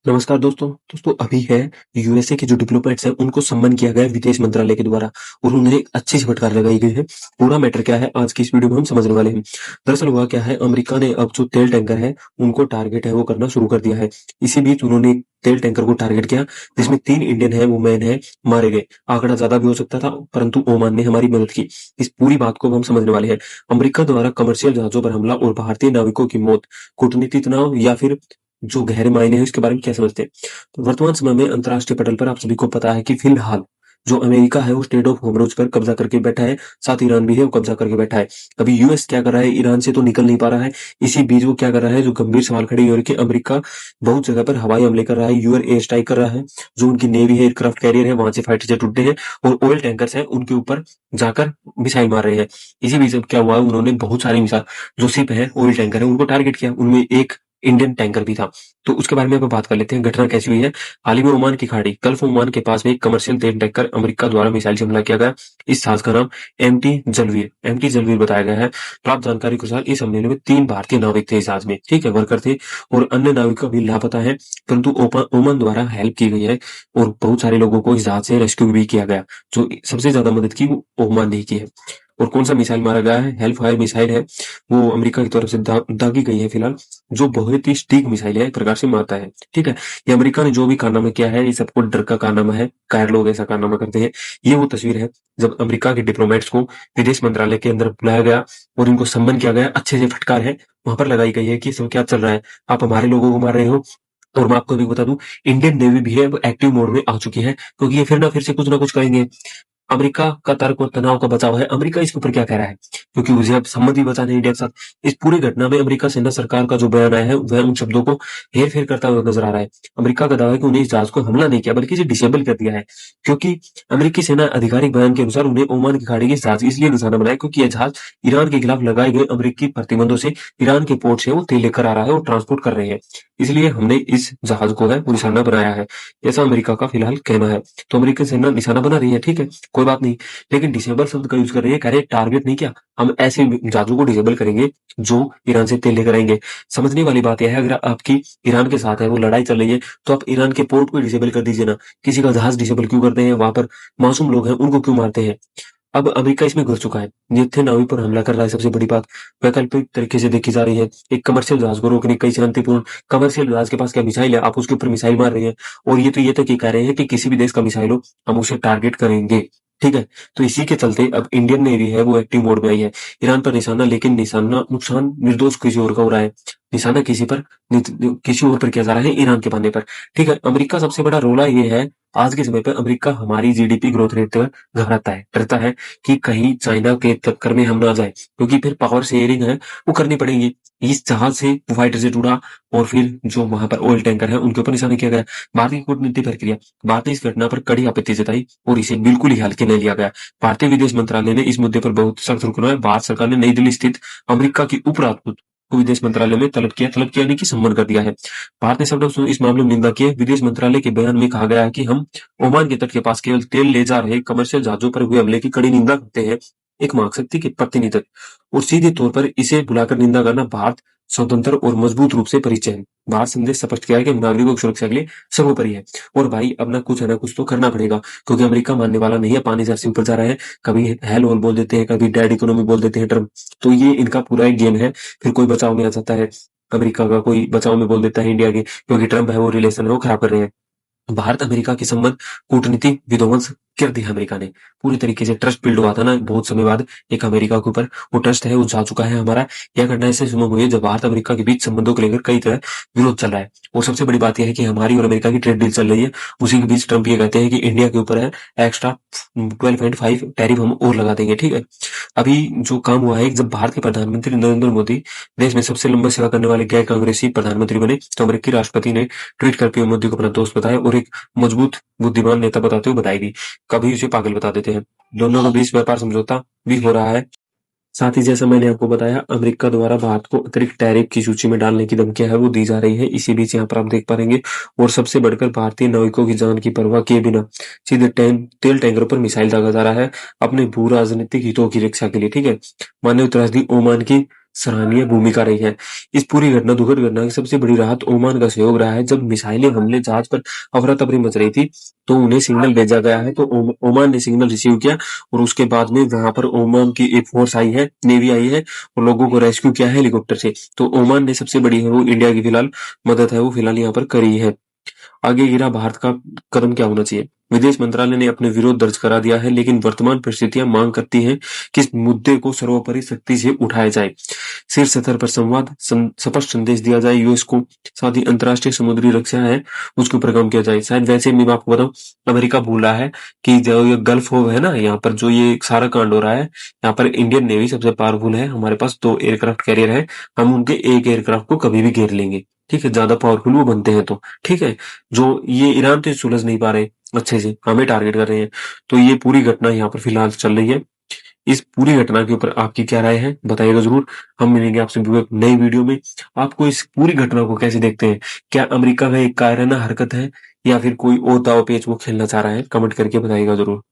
नमस्कार दोस्तों अभी है यूएसए के जो डिप्लोमेट्स हैं उनको सम्मन किया गया है विदेश मंत्रालय के द्वारा और उन्हें एक अच्छी सी फटकार लगाई गई है। पूरा मैटर क्या है आज की इस वीडियो में हम समझने वाले हैं। दरअसल हुआ क्या है, अमेरिका ने अब जो तेल टैंकर है उनको टारगेट है वो करना शुरू कर दिया है। इसी बीच उन्होंने एक तेल टैंकर को टारगेट किया जिसमें 3 इंडियन है वो मैन है मारे गए। आंकड़ा ज्यादा भी हो सकता था परंतु ओमान ने हमारी मदद की। इस पूरी बात को हम समझने वाले हैं। अमेरिका द्वारा कमर्शियल जहाजों पर हमला और भारतीय नाविकों की मौत, कूटनीतिक तनाव या फिर जो गहरे मायने हैं इसके बारे में क्या समझते हैं। तो वर्तमान समय में अंतर्राष्ट्रीय पटल पर आप सभी को पता है कि फिलहाल जो अमेरिका है वो स्टेट ऑफ होर्मुज पर कब्जा करके बैठा है, साथ ईरान भी है वो कब्जा करके बैठा है। अभी यूएस क्या कर रहा है, ईरान से तो निकल नहीं पा रहा है। इसी बीच वो क्या कर रहा है, जो गंभीर सवाल खड़े हो रहे कि अमेरिका बहुत जगह पर हवाई हमले कर रहा है, यूएस एयर स्ट्राइक कर रहा है। जो उनकी नेवी है, एयरक्राफ्ट कैरियर है, वहां से फाइटर जेट उड़ते हैं और ऑयल टैंकर्स हैं उनके ऊपर जाकर मिसाइल मार रहे हैं। इसी बीच अब क्या हुआ, उन्होंने बहुत सारी मिसाइल जो शिप है, ऑयल टैंकर है, उनको टारगेट किया। उनमें एक इंडियन टैंकर भी था। तो उसके बारे में अब बात कर लेते हैं, घटना कैसी हुई है। हाल ही में ओमान की खाड़ी गल्फ ओमान के पास में एक कमर्शियल तेल टैंकर अमेरिका द्वारा मिसाइल से हमला किया गया। इस जहाज का नाम एमटी जलवीर बताया गया है। प्राप्त जानकारी के अनुसार इस हमले में 3 भारतीय नाविक थे इस जहाज में, ठीक है, वर्कर थे और अन्य नाविक अभी लापता है। परंतु ओमान द्वारा हेल्प की गई है और बहुत सारे लोगों को इस जहाज से रेस्क्यू भी किया गया। जो सबसे ज्यादा मदद की वो ओमान ने की है। और कौन सा मिसाइल मारा गया है, हेल्प फायर मिसाइल है, वो अमेरिका की तरफ से दागी गई है फिलहाल, जो बहुत ही सटीक मिसाइल है, एक प्रकार से मारता है। ठीक है, ये अमेरिका ने जो भी कारनामा किया है ये सबको डर का कारनामा है, कायर लोग ऐसा कारनामा करते हैं। ये वो तस्वीर है जब अमेरिका के डिप्लोमेट्स को विदेश मंत्रालय के अंदर बुलाया गया और इनको सम्मान किया गया। अच्छे से फटकार है वहां पर लगाई गई है कि सब क्या चल रहा है, आप हमारे लोगों को मार रहे हो। और मैं आपको भी बता दूं, इंडियन नेवी भी है वो एक्टिव मोड में आ चुकी है, क्योंकि ये फिर से कुछ ना कुछ करेंगे। अमेरिका का तर्क और तनाव का बचाव है। अमेरिका इसके ऊपर क्या कह रहा है, क्योंकि मुझे अब संमति बचाने इंडिया के साथ। इस पूरी घटना में अमेरिका सेना सरकार का जो बयान आया है वह उन शब्दों को हेर फेर करता हुआ नजर आ रहा है। अमेरिका का दावा है कि उन्हें इस जहाज को हमला नहीं किया बल्कि इसे डिसेबल कर दिया है, क्योंकि अमेरिकी सेना आधिकारिक बयान के अनुसार उन्हें ओमान की खाड़ी के जहाज इसलिए निशाना बनाया क्योंकि यह जहाज ईरान के खिलाफ लगाए गए अमेरिकी प्रतिबंधों से ईरान के पोर्ट से वो तेल लेकर आ रहा है और ट्रांसपोर्ट कर रहे हैं, इसलिए हमने इस जहाज को है वो निशाना बनाया है। ऐसा अमेरिका का फिलहाल कहना है। तो अमेरिकी सेना निशाना बना रही है, ठीक है, कोई बात नहीं। लेकिन डिसेबल शब्द का यूज कर रही है, कह रहे हैं टारगेट नहीं किया, हम ऐसे जहाजों को डिसेबल करेंगे जो ईरान से तेल लेकर आएंगे। समझने वाली बात यह है, अगर आपकी ईरान के साथ है वो लड़ाई चल रही है तो आप ईरान के पोर्ट को डिसेबल कर दीजिए ना। किसी का जहाज डिसेबल क्यों करते हैं, वहां पर मासूम लोग हैं उनको क्यों मारते हैं। अब अमेरिका इसमें घुस चुका है, नित्य नावी पर हमला कर रहा है। सबसे बड़ी बात वैकल्पिक तरीके से देखी जा रही है। एक कमर्शियल जहाज को रोकने कई शांतिपूर्ण, कमर्शियल जहाज के पास क्या मिसाइल है, आप उसके ऊपर मिसाइल मार रहे हैं। और ये तक ये कह रहे हैं कि किसी भी देश का मिसाइल हो हम उसे टारगेट करेंगे। ठीक है, तो इसी के चलते अब इंडियन नेवी है वो एक्टिव मोड में आई है। ईरान पर निशाना, लेकिन निशाना नुकसान निर्दोष किसी और का हो रहा है। निशाना किसी और पर किया जा रहा है, ईरान के बहाने पर। ठीक है, अमेरिका सबसे बड़ा रोला ये है आज के समय पे, अमेरिका हमारी जीडीपी ग्रोथ रेट पर घबराता है, डरता है कि कहीं चाइना के चक्कर में हम ना जाए, क्योंकि फिर पावर शेयरिंग है वो करनी पड़ेगी। इस जहाज से फाइटर जेट उड़ा और फिर जो वहां पर ऑयल टैंकर है उनके ऊपर निशाना किया गया। भारतीय कूटनीति प्रक्रिया, भारत ने इस घटना पर कड़ी आपत्ति जताई और इसे बिल्कुल ही हल्के नहीं लिया गया। भारतीय विदेश मंत्रालय ने इस मुद्दे पर बहुत सख्त रुख है। भारत सरकार ने नई दिल्ली स्थित अमेरिका की उपराजदूत को विदेश मंत्रालय में तलब किया नहीं कि सम्मान कर दिया है। भारत ने सबने इस मामले में निंदा की है। विदेश मंत्रालय के बयान में कहा गया है कि हम ओमान के तट के पास केवल तेल ले जा रहे कमर्शियल जहाजों पर हुए हमले की कड़ी निंदा करते हैं। एक महाशक्ति के प्रतिनिधित्व और सीधे तौर पर इसे बुलाकर निंदा करना भारत स्वतंत्र और मजबूत रूप से परिचय है। भारत संदेश स्पष्ट किया है कि नागरिकों की सुरक्षा के लिए सर्वोपरि है। और भाई अब ना कुछ तो करना पड़ेगा, क्योंकि अमेरिका मानने वाला नहीं है। पानी जैसे ऊपर जा रहा है, कभी हेल होल बोल देते हैं, कभी डेड इकोनॉमी बोल देते हैं टर्म। तो ये इनका पूरा एक गेम है। फिर कोई बचाव में आ जाता है अमेरिका का, कोई बचाव में बोल देता है इंडिया के, क्योंकि ट्रम्प है वो रिलेशन है वो खराब कर रहे हैं। भारत अमेरिका के संबंध कूटनीति विध्वंस कर दिया अमेरिका ने। पूरी तरीके से ट्रस्ट बिल्ड हुआ था ना बहुत समय बाद एक अमेरिका के ऊपर, वो ट्रस्ट है वो जा चुका है हमारा। यह घटना ऐसे समय हुई है जब भारत अमेरिका के बीच संबंधों को लेकर कई तरह विरोध चल रहा है। और सबसे बड़ी बात यह है कि हमारी और अमेरिका की ट्रेड डील चल रही है, उसी के बीच ट्रंप ये कहते हैं कि इंडिया के ऊपर है एक्स्ट्रा 12.5 टैरिफ हम और लगा देंगे। ठीक है, अभी जो काम हुआ है, जब भारत के प्रधानमंत्री नरेंद्र मोदी देश में सबसे लंबा सेवा करने वाले गैर कांग्रेसी प्रधानमंत्री बने, तो अमेरिकी राष्ट्रपति ने ट्वीट कर पीएम मोदी को अपना दोस्त बताया और एक मजबूत बुद्धिमान नेता बताते हुए बधाई दी। कभी उसे पागल बता देते हैं। दोनों के बीच व्यापार समझौता भी हो रहा है। साथ ही जैसा मैंने आपको बताया, अमेरिका द्वारा भारत को अतिरिक्त टैरिफ की सूची में डालने की धमकियां है वो दी जा रही है। इसी बीच यहाँ पर आप देख पाएंगे। और सबसे बढ़कर भारतीय नाविकों की जान की परवाह किए बिना सीधे तेल टैंकरों पर मिसाइल दागा जा रहा है अपने भू राजनीतिक हितों की रक्षा के लिए। ठीक है, माननीय उत्तराधिकारी ओमान की सराहनीय भूमिका रही है। इस पूरी घटना दुखद घटना की सबसे बड़ी राहत ओमान का सहयोग रहा है। जब मिसाइलें हमले जहाज पर अफरा-तफरी मच रही थी, तो उन्हें सिग्नल भेजा गया है, तो ओमान ने सिग्नल रिसीव किया और उसके बाद में वहां पर ओमान की एक फोर्स आई है, नेवी आई है और लोगों को रेस्क्यू किया है हेलीकॉप्टर से। तो ओमान ने सबसे बड़ी है वो इंडिया की फिलहाल मदद है वो फिलहाल यहाँ पर करी है। आगे गिरा भारत का कदम क्या होना चाहिए? विदेश मंत्रालय ने अपने विरोध दर्ज करा दिया है, लेकिन वर्तमान परिस्थितियां मांग करती हैं कि इस मुद्दे को सर्वोपरि सख्ती से उठाया जाए। शीर्ष स्तर पर संवाद स्पष्ट संदेश दिया जाए यूएस को, साथ ही अंतर्राष्ट्रीय समुद्री रक्षा है उसके ऊपर काम किया जाए। शायद वैसे भी मैं आपको बताऊं, अमेरिका बोल रहा है कि जो ये गल्फ है ना, यहाँ पर जो ये सारा कांड हो रहा है, यहाँ पर इंडियन नेवी सबसे पावरफुल है, हमारे पास 2 एयरक्राफ्ट कैरियर है, हम उनके एक एयरक्राफ्ट को कभी भी घेर लेंगे। ठीक है, ज्यादा पावरफुल वो बनते हैं तो ठीक है। जो ये ईरान तो सुलझ नहीं पा रहे अच्छे से, हमें टारगेट कर रहे हैं। तो ये पूरी घटना यहाँ पर फिलहाल चल रही है। इस पूरी घटना के ऊपर आपकी क्या राय है बताइएगा जरूर। हम मिलेंगे आपसे एक नई वीडियो में। आपको इस पूरी घटना को कैसे देखते हैं? क्या अमेरिका का एक कायराना हरकत है या फिर कोई और दाव पेच वो खेलना चाह रहा है? कमेंट करके बताइएगा जरूर।